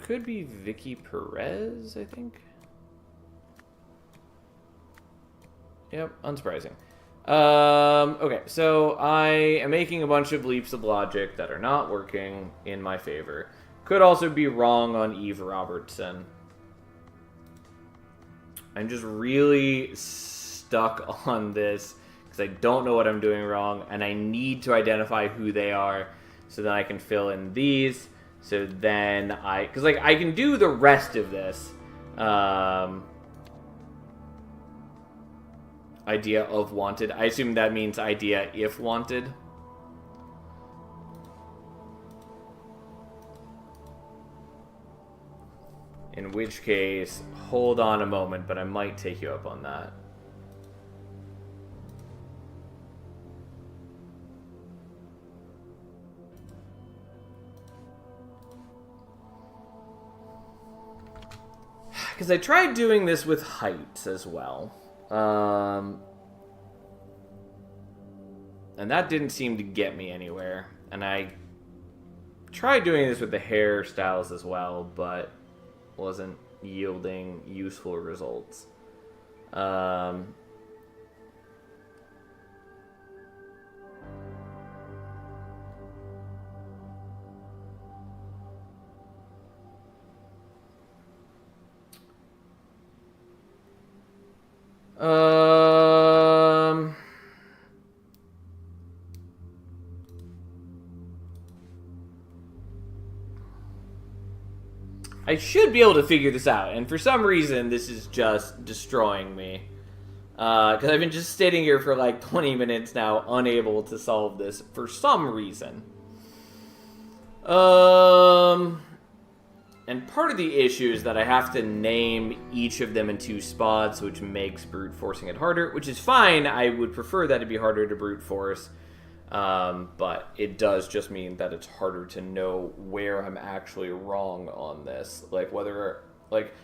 could be Vicky Perez, I think. Yep, unsurprising. Okay, so I am making a bunch of leaps of logic that are not working in my favor. Could also be wrong on Eve Robertson. I'm just really stuck on this because I don't know what I'm doing wrong, and I need to identify who they are so that I can fill in these. So then because like I can do the rest of this. Idea of wanted. I assume that means idea if wanted. In which case, hold on a moment, but I might take you up on that. Because I tried doing this with heights as well. And that didn't seem to get me anywhere. And I tried doing this with the hairstyles as well, but wasn't yielding useful results. I should be able to figure this out, and for some reason, this is just destroying me. Because I've been just sitting here for like 20 minutes now, unable to solve this for some reason. And part of the issue is that I have to name each of them in 2 spots, which makes brute forcing it harder, which is fine. I would prefer that to be harder to brute force. But it does just mean that it's harder to know where I'm actually wrong on this. Like, whether, like,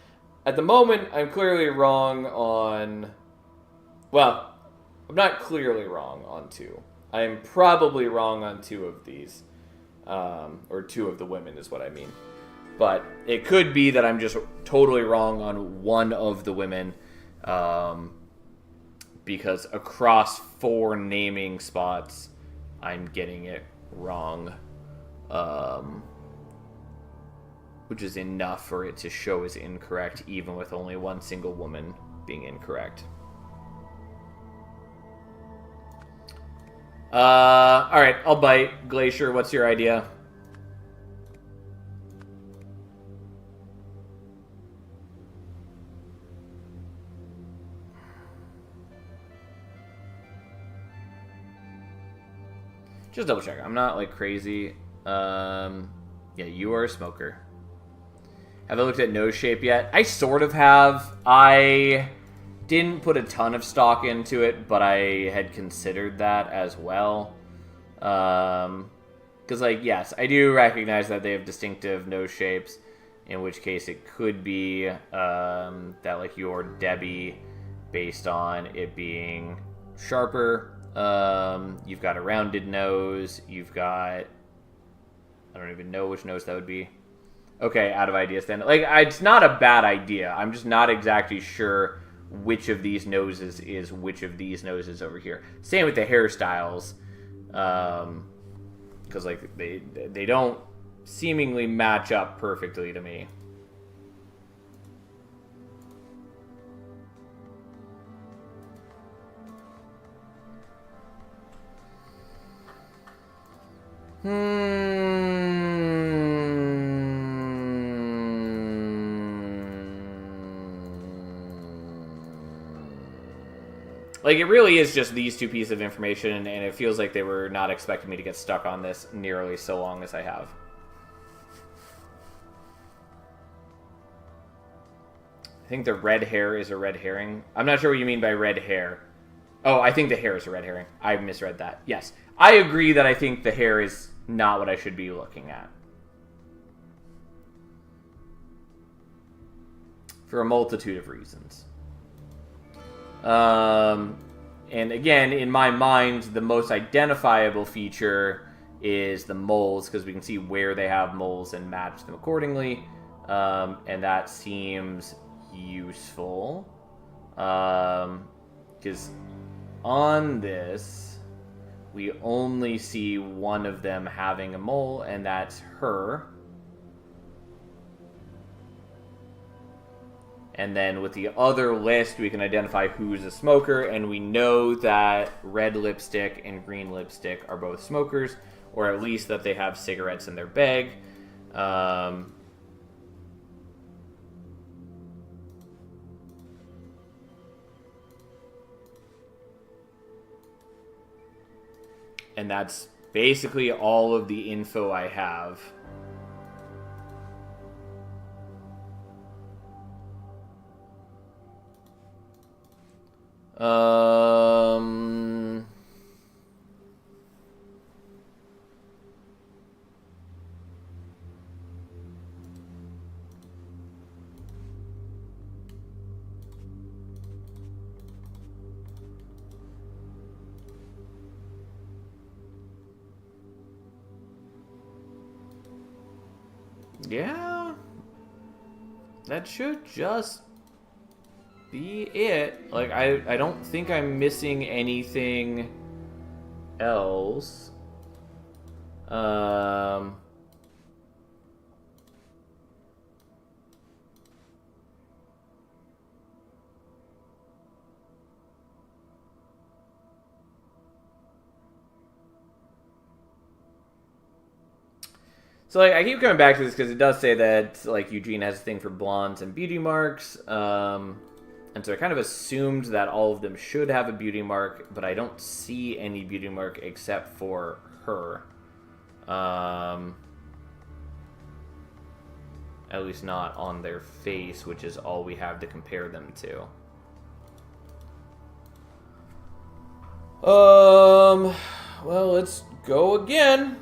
at the moment, I'm clearly wrong on, well, I'm not clearly wrong on 2. I am probably wrong on 2 of these. Or 2 of the women is what I mean. But it could be that I'm just totally wrong on 1 of the women. Because across 4 naming spots, I'm getting it wrong, which is enough for it to show as incorrect, even with only 1 single woman being incorrect. Alright, I'll bite. Glacier, what's your idea? Just double check. I'm not like crazy. Yeah, you are a smoker. Have I looked at nose shape yet? I sort of have. I didn't put a ton of stock into it, but I had considered that as well. Because, like, yes, I do recognize that they have distinctive nose shapes, in which case it could be that, like, your Debbie, based on it being sharper, you've got a rounded nose, you've got, I don't even know which nose that would be. Okay, out of ideas then. Like, it's not a bad idea. I'm just not exactly sure which of these noses is which of these noses over here. Same with the hairstyles. Because, like, they don't seemingly match up perfectly to me. Like, it really is just these 2 pieces of information, and it feels like they were not expecting me to get stuck on this nearly so long as I have. I think the red hair is a red herring. I'm not sure what you mean by red hair. Oh, I think the hair is a red herring. I misread that. Yes. I agree that I think the hair is not what I should be looking at. For a multitude of reasons. And again, in my mind, the most identifiable feature is the moles, because we can see where they have moles and match them accordingly. And that seems useful. Because on this, we only see one of them having a mole, and that's her. And then with the other list, we can identify who's a smoker, and we know that red lipstick and green lipstick are both smokers, or at least that they have cigarettes in their bag. And that's basically all of the info I have. Yeah, that should just be it. Like, I don't think I'm missing anything else. So, like, I keep coming back to this because it does say that, like, Eugene has a thing for blondes and beauty marks. And so I kind of assumed that all of them should have a beauty mark, but I don't see any beauty mark except for her. At least not on their face, which is all we have to compare them to. Well, let's go again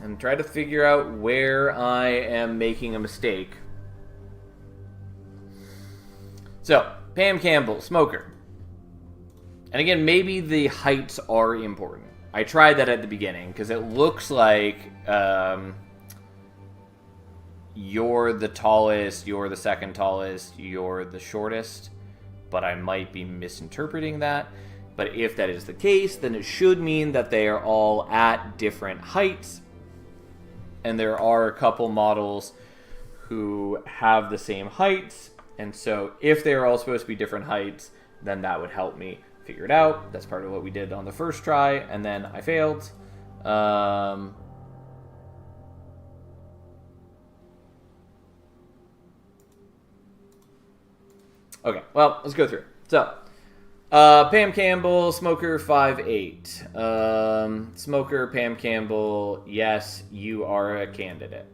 and try to figure out where I am making a mistake. So, Pam Campbell, smoker. And again, maybe the heights are important. I tried that at the beginning, because it looks like you're the tallest, you're the second tallest, you're the shortest. But I might be misinterpreting that. But if that is the case, then it should mean that they are all at different heights. And there are a couple models who have the same heights. And so if they're all supposed to be different heights, then that would help me figure it out. That's part of what we did on the first try, and then I failed. Okay, well, let's go through. So, Pam Campbell, smoker, 5'8". Smoker, Pam Campbell, yes, you are a candidate.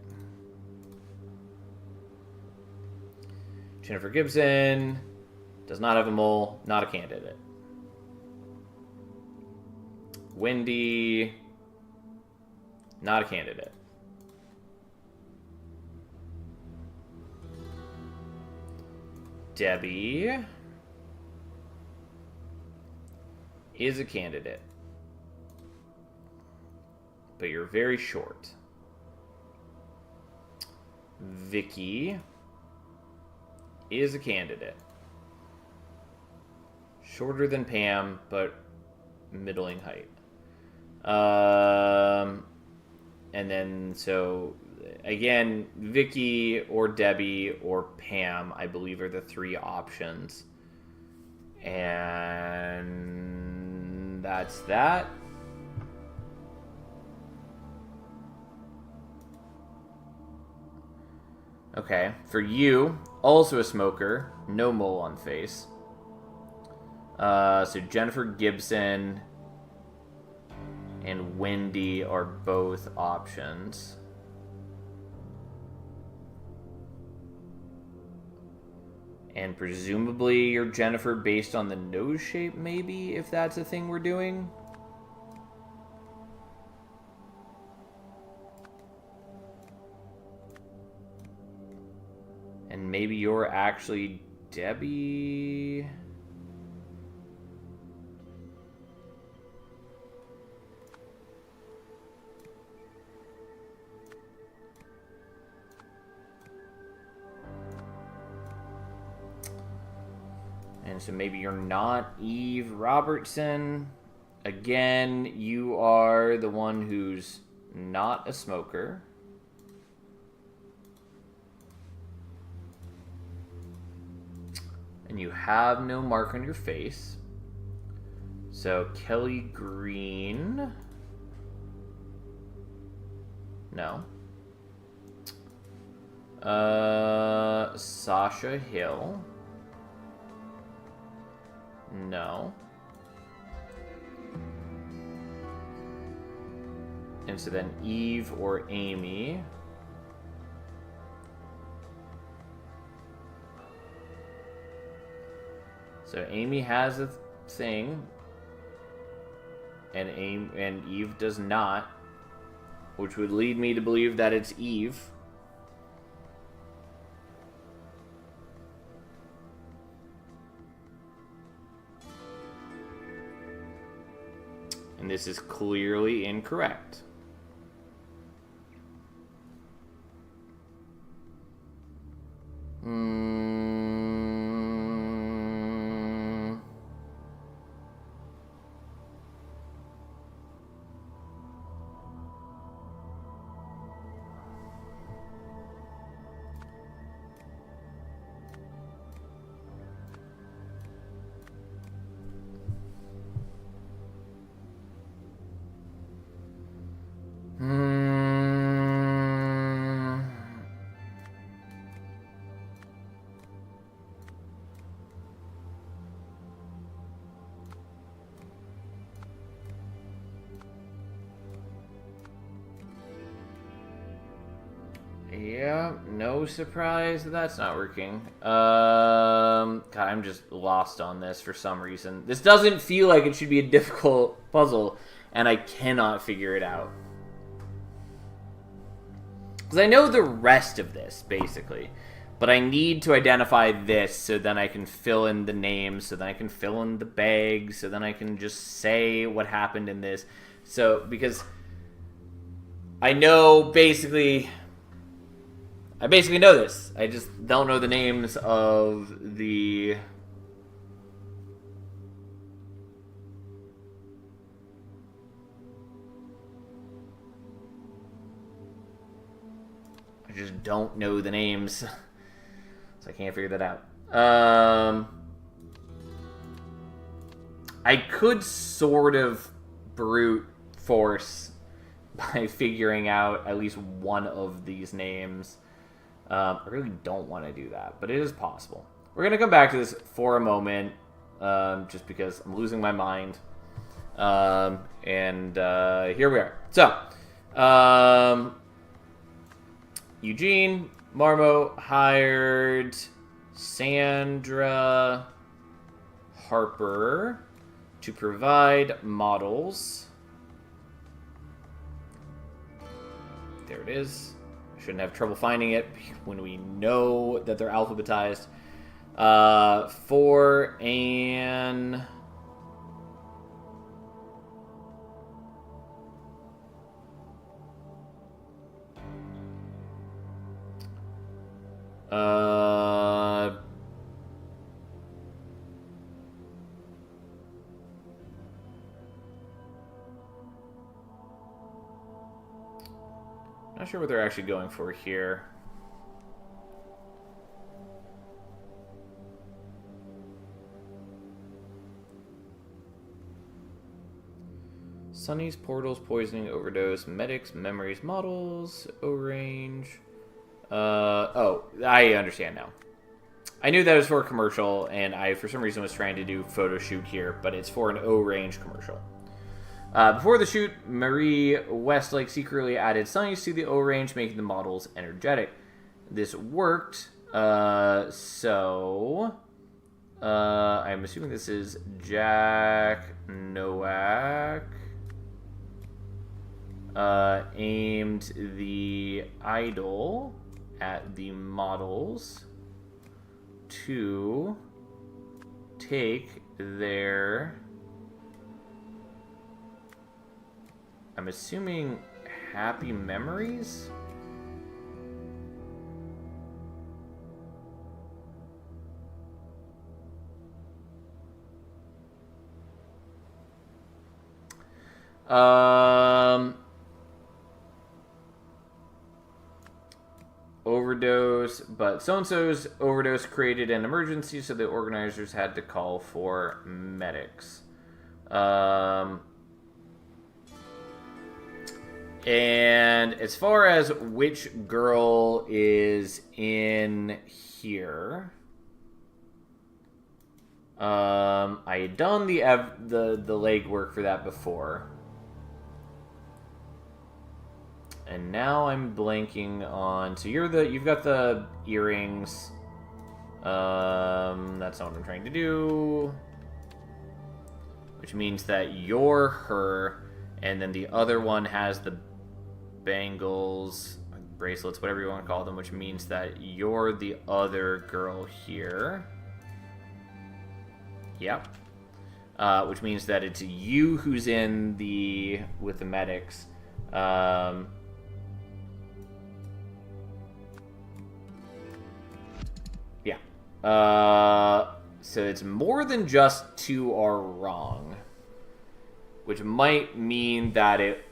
Jennifer Gibson, does not have a mole, not a candidate. Wendy, not a candidate. Debbie is a candidate, but you're very short. Vicky is a candidate. Shorter than Pam, but middling height. And then, so, again, Vicky or Debbie or Pam, I believe, are the three options. And that's that. Okay, for you, also a smoker, no mole on face. So Jennifer Gibson and Wendy are both options. And presumably you're Jennifer based on the nose shape, maybe, if that's a thing we're doing. And maybe you're actually Debbie. And so maybe you're not Eve Robertson. Again, you are the one who's not a smoker. And you have no mark on your face. So Kelly Green. No. Sasha Hill. No. And so then Eve or Amy. So Amy has a thing, and Eve does not, which would lead me to believe that it's Eve. And this is clearly incorrect. Yeah, no surprise that's not working. God, I'm just lost on this for some reason. This doesn't feel like it should be a difficult puzzle, and I cannot figure it out. Because I know the rest of this, basically. But I need to identify this so then I can fill in the names, so then I can fill in the bags, so then I can just say what happened in this. So, because I know basically... I basically know this. I just don't know the names of the... I just don't know the names. So I can't figure that out. I could sort of brute force by figuring out at least one of these names. I really don't want to do that, but it is possible. We're going to come back to this for a moment, just because I'm losing my mind. And here we are. So, Eugene Marmo hired Sandra Harper to provide models. There it is. Shouldn't have trouble finding it when we know that they're alphabetized. For an... Not sure what they're actually going for here. Sunny's, portals, poisoning, overdose, medics, memories, models, O-range. Oh, I understand now. I knew that was for a commercial, and I, for some reason, was trying to do photo shoot here, but it's for an O-range commercial. Before the shoot, Marie Westlake secretly added Sunny's to the O-range, making the models energetic. This worked, so I'm assuming this is Jack Nowak. Aimed the idol at the models to take their... I'm assuming happy memories? Overdose, but so-and-so's overdose created an emergency, so the organizers had to call for medics. And as far as which girl is in here, I had done the legwork for that before, and now I'm blanking on. So you've got the earrings. That's not what I'm trying to do. Which means that you're her, and then the other one has the bangles, bracelets, whatever you want to call them, which means that you're the other girl here. Yep. Which means that it's you who's in with the medics. Yeah. So it's more than just two are wrong, which might mean that it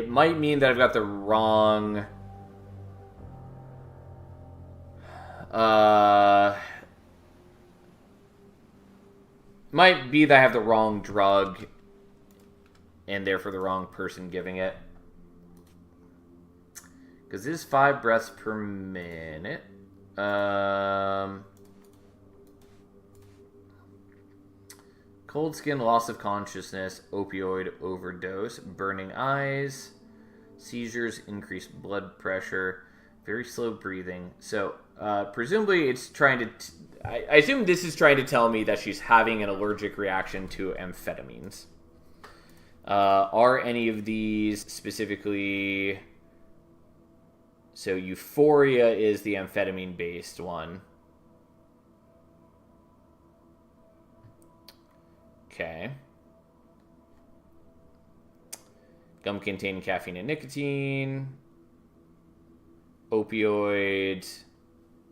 might mean that I've got the wrong. Might be that I have the wrong drug, and therefore the wrong person giving it. Because this is 5 breaths per minute. Cold skin, loss of consciousness, opioid overdose, burning eyes, seizures, increased blood pressure, very slow breathing. So, presumably it's trying to... I assume this is trying to tell me that she's having an allergic reaction to amphetamines. Are any of these specifically... So, Euphoria is the amphetamine-based one. Okay. Gum containing caffeine and nicotine. Opioid.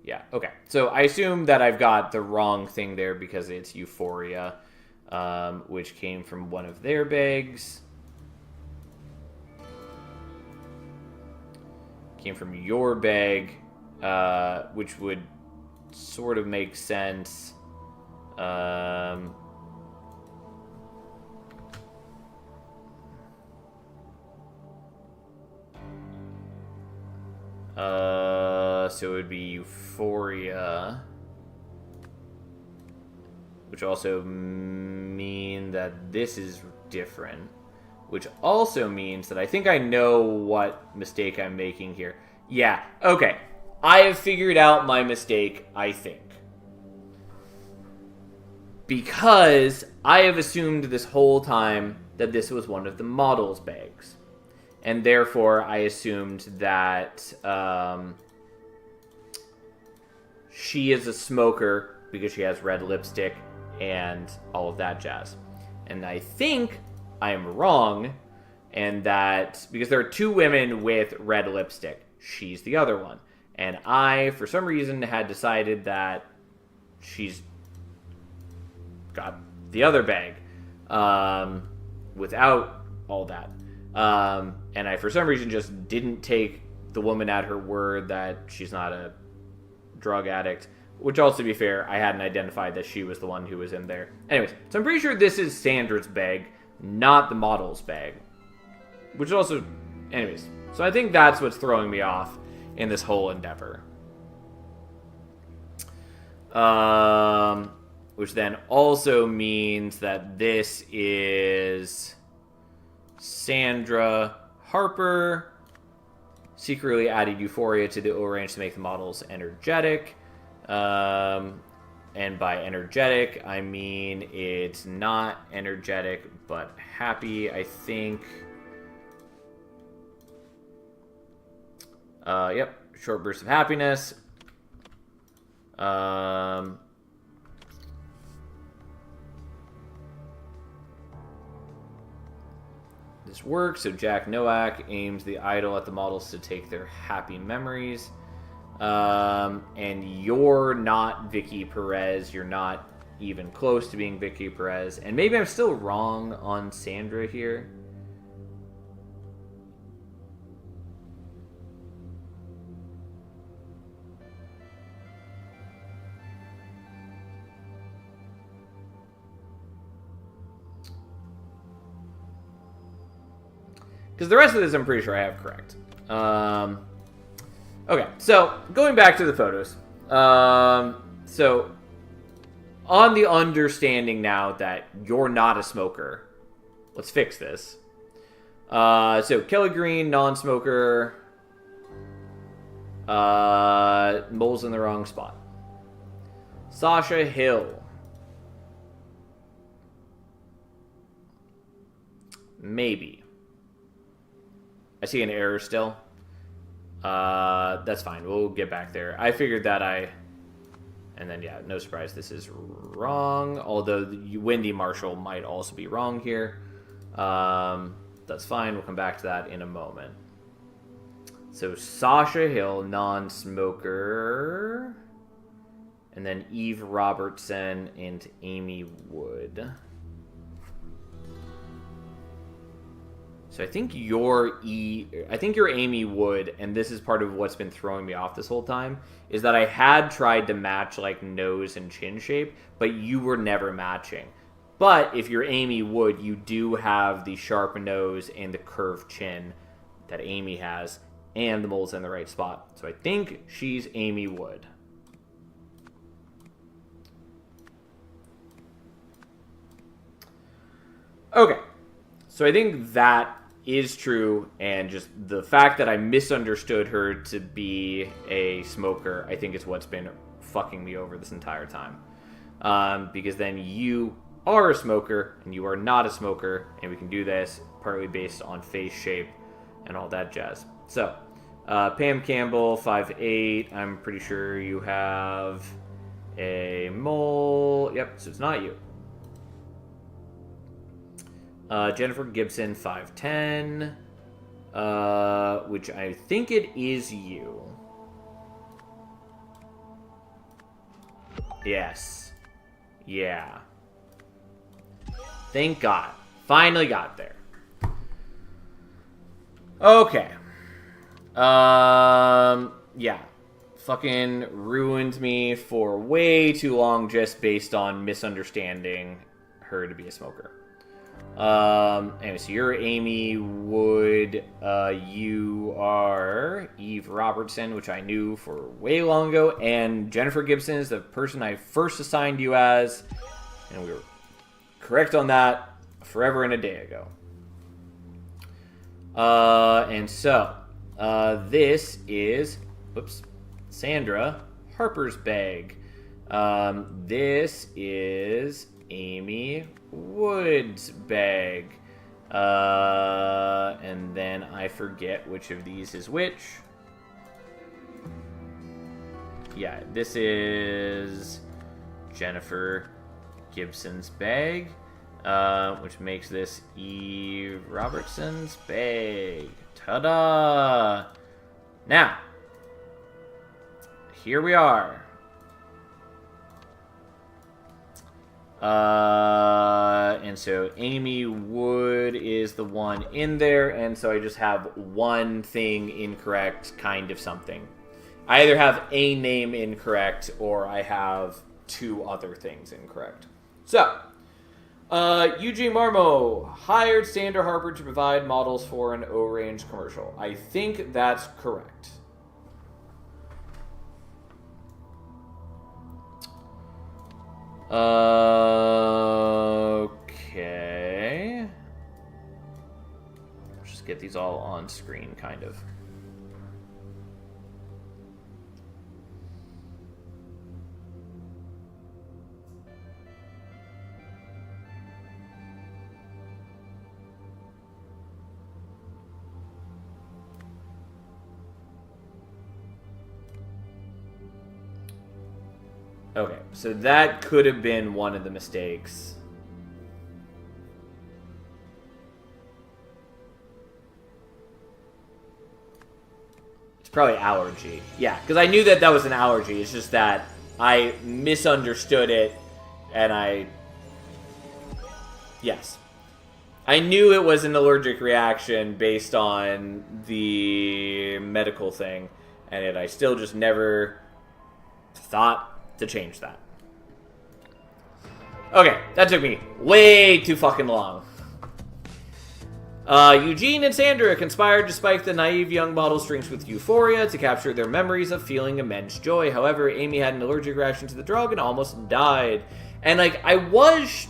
Yeah, okay. So I assume that I've got the wrong thing there because it's Euphoria, which came from one of their bags. Came from your bag, which would sort of make sense. So it would be Euphoria, which also mean that this is different, which also means that I think I know what mistake I'm making here. Yeah, okay. I have figured out my mistake, I think. Because I have assumed this whole time that this was one of the model's bags. And therefore, I assumed that she is a smoker because she has red lipstick and all of that jazz. And I think I am wrong, and that because there are two women with red lipstick, she's the other one. And I, for some reason, had decided that she's got the other bag without all that. And I, for some reason, just didn't take the woman at her word that she's not a drug addict. Which, also to be fair, I hadn't identified that she was the one who was in there. Anyways, so I'm pretty sure this is Sandra's bag, not the model's bag. Which also... Anyways, so I think that's what's throwing me off in this whole endeavor. Which then also means that this is... Sandra Harper secretly added Euphoria to the O-range to make the models energetic. And by energetic, I mean it's not energetic, but happy, I think. Yep, short burst of happiness. This works, so Jack Nowak aims the idol at the models to take their happy memories. And you're not Vicky Perez, you're not even close to being Vicky Perez. And maybe I'm still wrong on Sandra here. Because the rest of this I'm pretty sure I have correct. Okay, so going back to the photos. So on the understanding now that you're not a smoker, let's fix this. So Kelly Green, non-smoker. Mole's in the wrong spot. Sasha Hill. Maybe. I see an error still. That's fine. We'll get back there. I figured that And then, yeah, no surprise, this is wrong. Although Wendy Marshall might also be wrong here. That's fine. We'll come back to that in a moment. So, Sasha Hill, non-smoker. And then Eve Robertson and Amy Wood. So I think you're Amy Wood, and this is part of what's been throwing me off this whole time, is that I had tried to match like nose and chin shape, but you were never matching. But if you're Amy Wood, you do have the sharp nose and the curved chin that Amy has, and the mole's in the right spot. So I think she's Amy Wood. Okay, so I think that is true, and just the fact that I misunderstood her to be a smoker, I think is what's been fucking me over this entire time. Because then you are a smoker, and you are not a smoker, and we can do this partly based on face shape and all that jazz. So, Pam Campbell, 5'8". I'm pretty sure you have a mole. Yep, so it's not you. Jennifer Gibson, 5'10", which I think it is you. Yes. Yeah. Thank God. Finally got there. Okay. Yeah. Fucking ruined me for way too long just based on misunderstanding her to be a smoker. Anyway, so you're Amy Wood, you are Eve Robertson, which I knew for way long ago, and Jennifer Gibson is the person I first assigned you as, and we were correct on that forever and a day ago. And so, this is, Sandra Harper's bag. This is Amy Wood's bag. And then I forget which of these is which. Yeah, this is Jennifer Gibson's bag, which makes this Eve Robertson's bag. Ta-da! Now, here we are. And so Amy Wood is the one in there, and so I just have one thing incorrect, kind of something. I either have a name incorrect, or I have two other things incorrect. So, Eugene Marmo hired Sandra Harper to provide models for an O-Range commercial. I think that's correct. Okay. Let's just get these all on screen, kind of. Okay, so that could have been one of the mistakes. It's probably allergy. Yeah, because I knew that was an allergy. It's just that I misunderstood it And yes. I knew it was an allergic reaction based on the medical thing, and yet I still just never thought to change that. Okay, that took me way too fucking long. Eugene and Sandra conspired to spike the naive young model's drinks with euphoria to capture their memories of feeling immense joy. However, Amy had an allergic reaction to the drug and almost died. And, like, I was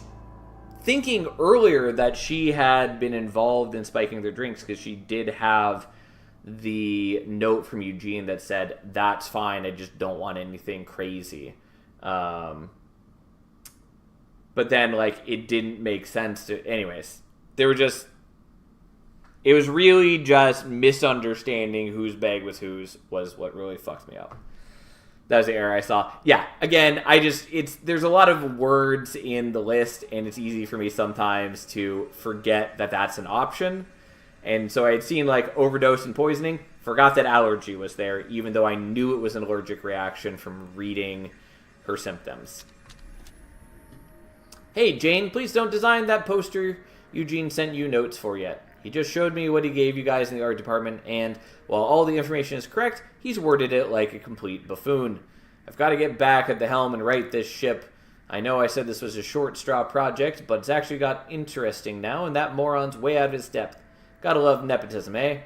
thinking earlier that she had been involved in spiking their drinks because she did have the note from Eugene that said, "That's fine, I just don't want anything crazy." But then, like, it didn't make sense to... Anyways, they were just... It was really just misunderstanding whose bag was whose was what really fucked me up. That was the error I saw. Yeah, again, there's a lot of words in the list, and it's easy for me sometimes to forget that that's an option. And so I had seen, like, overdose and poisoning, forgot that allergy was there, even though I knew it was an allergic reaction from reading her symptoms. Hey, Jane, please don't design that poster Eugene sent you notes for yet. He just showed me what he gave you guys in the art department, and while all the information is correct, he's worded it like a complete buffoon. I've got to get back at the helm and right this ship. I know I said this was a short straw project, but it's actually got interesting now, and that moron's way out of his depth. Gotta love nepotism, eh?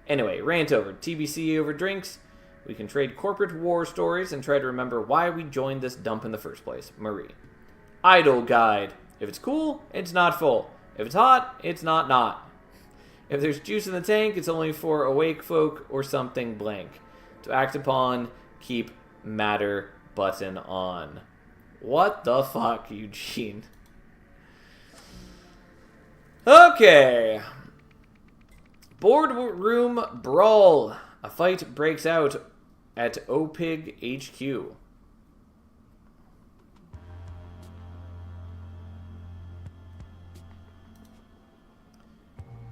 Anyway, rant over. TBC over drinks. We can trade corporate war stories and try to remember why we joined this dump in the first place. Marie. Idle guide. If it's cool, it's not full. If it's hot, it's not. If there's juice in the tank, it's only for awake folk or something blank. To act upon, keep matter button on. What the fuck, Eugene? Okay. Boardroom brawl. A fight breaks out at OPIG HQ.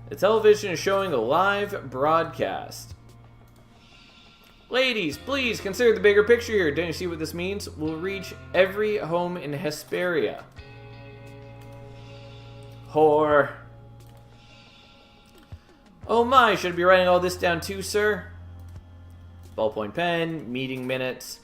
The television is showing a live broadcast. Ladies, please consider the bigger picture here. Don't you see what this means? We'll reach every home in Hesperia. Whore. Oh my, should I be writing all this down too, sir? Ballpoint pen, meeting minutes.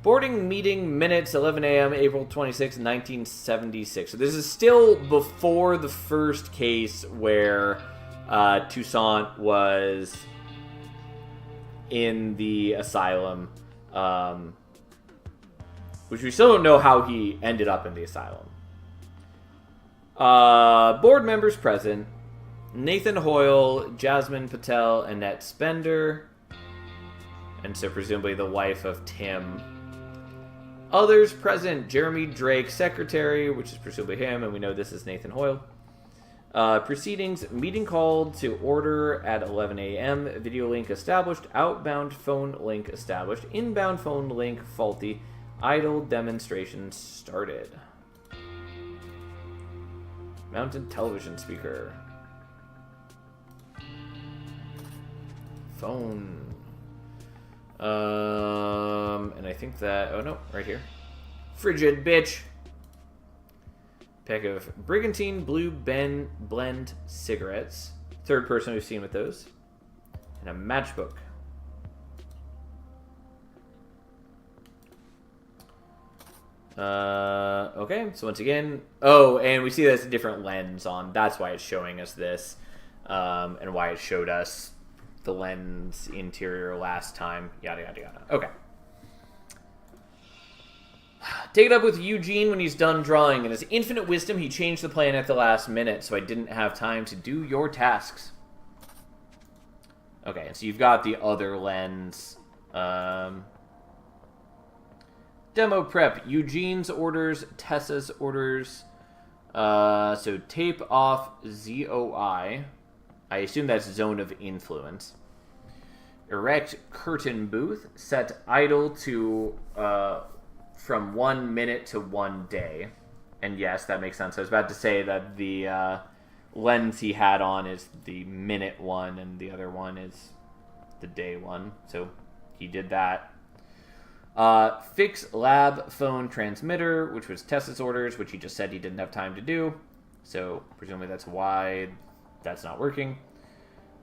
Boarding meeting minutes, 11 a.m., April 26, 1976. So this is still before the first case where Toussaint was in the asylum, which we still don't know how he ended up in the asylum. Board members present: Nathan Hoyle, Jasmine Patel, Annette Spender, and so presumably the wife of Tim. Others present: Jeremy Drake, secretary, which is presumably him, and we know this is Nathan Hoyle. Proceedings: meeting called to order at 11 a.m. Video link established. Outbound phone link established. Inbound phone link faulty. Idle demonstration started. Mounted television speaker. Phone. And I think that... Oh, no. Right here. Frigid bitch. Pack of Brigantine Blue Blend cigarettes. Third person we've seen with those. And a matchbook. Okay, so once again... Oh, and we see that's a different lens on. That's why it's showing us this. And why it showed us the lens interior last time. Yada, yada, yada. Okay. Take it up with Eugene when he's done drawing. In his infinite wisdom, he changed the plan at the last minute, so I didn't have time to do your tasks. Okay, so you've got the other lens. Demo prep. Eugene's orders, Tessa's orders. So tape off ZOI. I assume that's zone of influence. Erect curtain booth. Set idle to from 1 minute to 1 day. And yes, that makes sense. I was about to say that the lens he had on is the minute one, and the other one is the day one. So he did that. Fix lab phone transmitter, which was Tessa's orders, which he just said he didn't have time to do. So presumably that's why that's not working.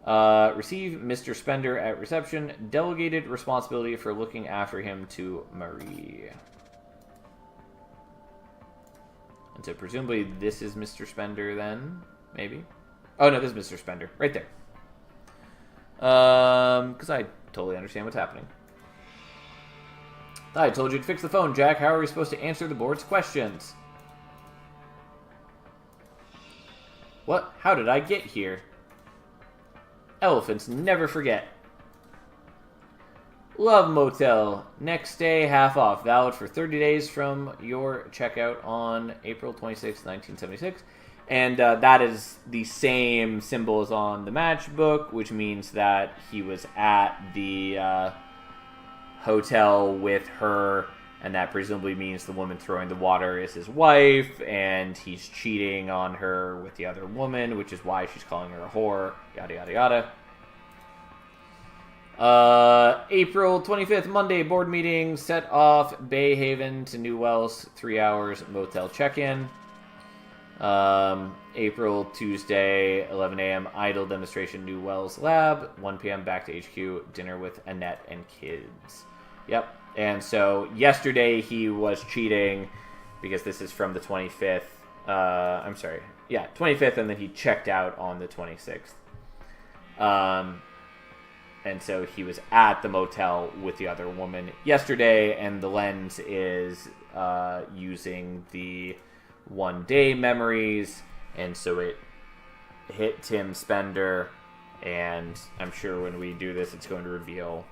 Receive Mr. Spender at reception. Delegated responsibility for looking after him to Marie. And so presumably this is Mr. Spender then, maybe? Oh no, this is Mr. Spender, right there. Because I totally understand what's happening. I told you to fix the phone, Jack. How are we supposed to answer the board's questions? What? How did I get here? Elephants never forget. Love Motel. Next day, half off. Valid for 30 days from your checkout on April 26, 1976. And that is the same symbol as on the matchbook, which means that he was at the hotel with her, and that presumably means the woman throwing the water is his wife, and he's cheating on her with the other woman, which is why she's calling her a whore, yada yada yada. April 25th, Monday, board meeting, set off Bay Haven to New Wells, 3 hours, motel check-in. April, Tuesday, 11 a.m., idle demonstration, New Wells lab, 1 p.m., back to HQ, dinner with Annette and kids. Yep, and so yesterday he was cheating, because this is from the 25th, 25th, and then he checked out on the 26th. And so he was at the motel with the other woman yesterday, and the lens is using the 1 day memories, and so it hit Tim Spender, and I'm sure when we do this it's going to reveal